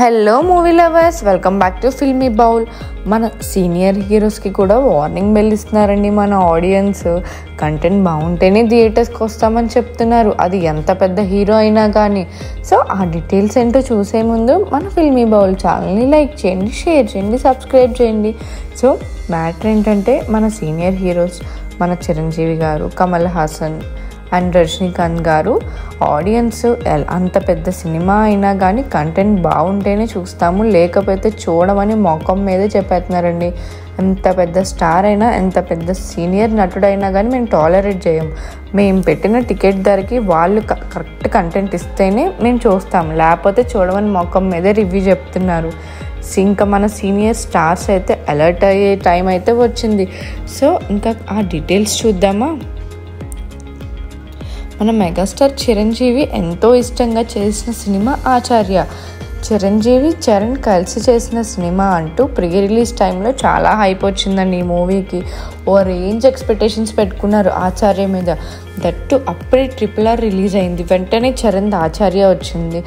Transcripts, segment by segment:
Hello movie lovers, welcome back to filmy bowl. మన senior హీరోస్కి కూడా warning bell ఇస్తున్నారండి మన ఆడియన్స్. కంటెంట్ బాగుంటేనే థియేటర్స్కి వస్తామని చెప్తున్నారు, అది ఎంత పెద్ద హీరో అయినా కానీ. సో ఆ డీటెయిల్స్ ఏంటో చూసే ముందు మన ఫిల్మీ బౌల్ ఛానల్ని లైక్ చేయండి, షేర్ చేయండి, సబ్స్క్రైబ్ చేయండి. సో మ్యాటర్ ఏంటంటే, మన సీనియర్ హీరోస్ మన చిరంజీవి గారు, కమల్ హాసన్ అండ్ రజనీకాంత్ గారు ఆడియన్స్ అంత పెద్ద సినిమా అయినా కానీ కంటెంట్ బాగుంటేనే చూస్తాము, లేకపోతే చూడమని మొఖం మీదే చెప్పేస్తున్నారండి. ఎంత పెద్ద స్టార్ అయినా, ఎంత పెద్ద సీనియర్ నటుడైనా కానీ మేము టాలరేట్ చేయం. మేము పెట్టిన టికెట్ ధరకి వాళ్ళు కరెక్ట్ కంటెంట్ ఇస్తేనే మేము చూస్తాం, లేకపోతే చూడమని మొఖం మీదే రివ్యూ చెప్తున్నారు. ఇంకా మన సీనియర్ స్టార్స్ అయితే అలర్ట్ అయ్యే టైం అయితే వచ్చింది. సో ఇంకా ఆ డీటెయిల్స్ చూద్దామా. మన మెగాస్టార్ చిరంజీవి ఎంతో ఇష్టంగా చేసిన సినిమా ఆచార్య. చిరంజీవి చరణ్ కలిసి చేసిన సినిమా అంటూ ప్రీ రిలీజ్ టైంలో చాలా హైప్ వచ్చిందండి ఈ మూవీకి. ఓ రేంజ్ ఎక్స్పెక్టేషన్స్ పెట్టుకున్నారు ఆచార్య మీద. దట్టు అప్పుడే RRR రిలీజ్ అయింది, వెంటనే చరణ్ ఆచార్య వచ్చింది.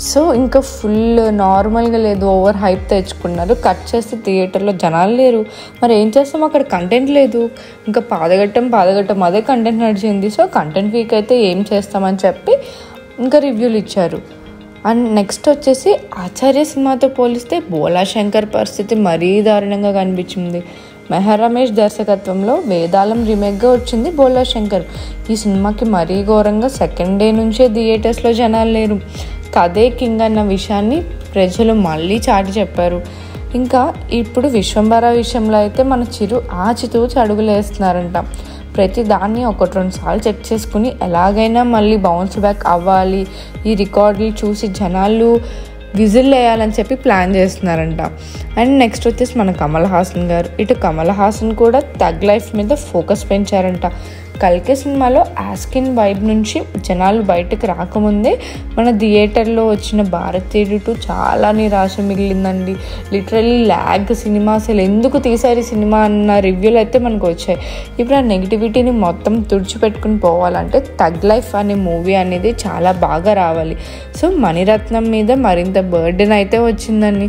సో ఇంకా ఫుల్ నార్మల్గా లేదు, ఓవర్ హైప్ తెచ్చుకున్నారు. కట్ చేస్తే థియేటర్లో జనాలు లేరు, మరి ఏం చేస్తాం, అక్కడ కంటెంట్ లేదు. ఇంకా పాదగట్టం అదే కంటెంట్ నడిచింది. సో కంటెంట్ వీక్ అయితే ఏం చేస్తామని చెప్పి ఇంకా రివ్యూలు ఇచ్చారు. అండ్ నెక్స్ట్ వచ్చేసి ఆచార్య సినిమాతో పోలిస్తే బోలా శంకర్ పరిస్థితి మరీ దారుణంగా కనిపించింది. మెహర్ రమేష్ దర్శకత్వంలో వేదాలం రీమేక్గా వచ్చింది బోలా శంకర్. ఈ సినిమాకి మరీ ఘోరంగా సెకండ్ డే నుంచే థియేటర్స్లో జనాలు లేరు. కథే కింగ్ అన్న విషయాన్ని ప్రజలు మళ్ళీ చాటి చెప్పారు. ఇంకా ఇప్పుడు విశ్వంబర విషయంలో అయితే మన చిరు ఆచితూచి అడుగులేస్తున్నారంట. ప్రతి దాన్ని 1-2 సార్లు చెక్ చేసుకుని ఎలాగైనా మళ్ళీ బౌన్స్ బ్యాక్ అవ్వాలి, ఈ రికార్డులు చూసి జనాలు విజిల్ వేయాలని చెప్పి ప్లాన్ చేస్తున్నారంట. అండ్ నెక్స్ట్ వచ్చేసి మన కమల్ హాసన్ గారు. ఇటు కమల్ హాసన్ కూడా థగ్ లైఫ్ మీద ఫోకస్ పెంచారంట. కల్కి సినిమాలో యాస్కిన్ వైబ్ నుంచి జనాలు బయటకు రాకముందే మన థియేటర్లో వచ్చిన భారతీయుడు 2 చాలా నిరాశ మిగిలిందండి. లిటరల్లీ ల్యాగ్ సినిమా, అసలు ఎందుకు తీసారు ఈ సినిమా అన్న రివ్యూలు అయితే మనకు వచ్చాయి. ఇప్పుడు ఆ నెగిటివిటీని మొత్తం తుడిచిపెట్టుకుని పోవాలంటే థగ్ లైఫ్ అనే మూవీ అనేది చాలా బాగా రావాలి. సో మణిరత్నం మీద మరింత బర్డెన్ అయితే వచ్చిందండి.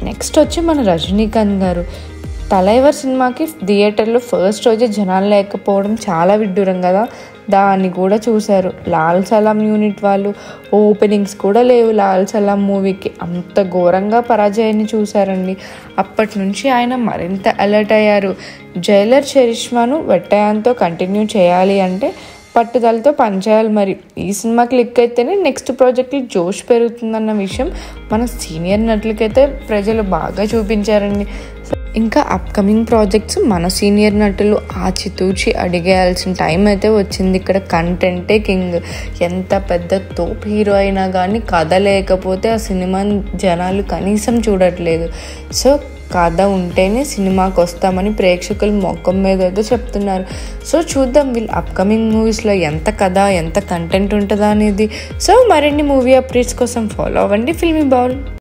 నెక్స్ట్ వచ్చి మన రజనీకాంత్ గారు. తలైవర్ సినిమాకి థియేటర్లో ఫస్ట్ రోజే జనాలు లేకపోవడం చాలా విడ్డూరం కదా, దాన్ని కూడా చూశారు. లాల్ సలాం యూనిట్ వాళ్ళు ఓపెనింగ్స్ కూడా లేవు లాల్ సలాం మూవీకి, అంత ఘోరంగా పరాజయాన్ని చూశారండి. అప్పటి నుంచి ఆయన మరింత అలర్ట్ అయ్యారు. జైలర్ చరిష్మాను వెట్టయాంతో కంటిన్యూ చేయాలి అంటే పట్టుదలతో పనిచేయాలి. మరి ఈ సినిమా క్లిక్ అయితేనే నెక్స్ట్ ప్రాజెక్టులు జోష్ పెరుగుతుందన్న విషయం మన సీనియర్ నటులకైతే ప్రజలు బాగా చూపించారండి. ఇంకా అప్కమింగ్ ప్రాజెక్ట్స్ మన సీనియర్ నటులు ఆచితూచి అడిగేయాల్సిన టైం అయితే వచ్చింది. ఇక్కడ కంటెంటే కింగ్. ఎంత పెద్ద తోపు హీరో అయినా కానీ కథ లేకపోతే ఆ సినిమా జనాలు కనీసం చూడట్లేదు. సో కథ ఉంటేనే సినిమాకి వస్తామని ప్రేక్షకులు మొఖం మీద అయితే చెప్తున్నారు. సో చూద్దాం వీళ్ళు అప్కమింగ్ మూవీస్లో ఎంత కథ, ఎంత కంటెంట్ ఉంటుందా అనేది. సో మరిన్ని మూవీ అప్డేట్స్ కోసం ఫాలో అవ్వండి ఫిల్మీ బౌల్.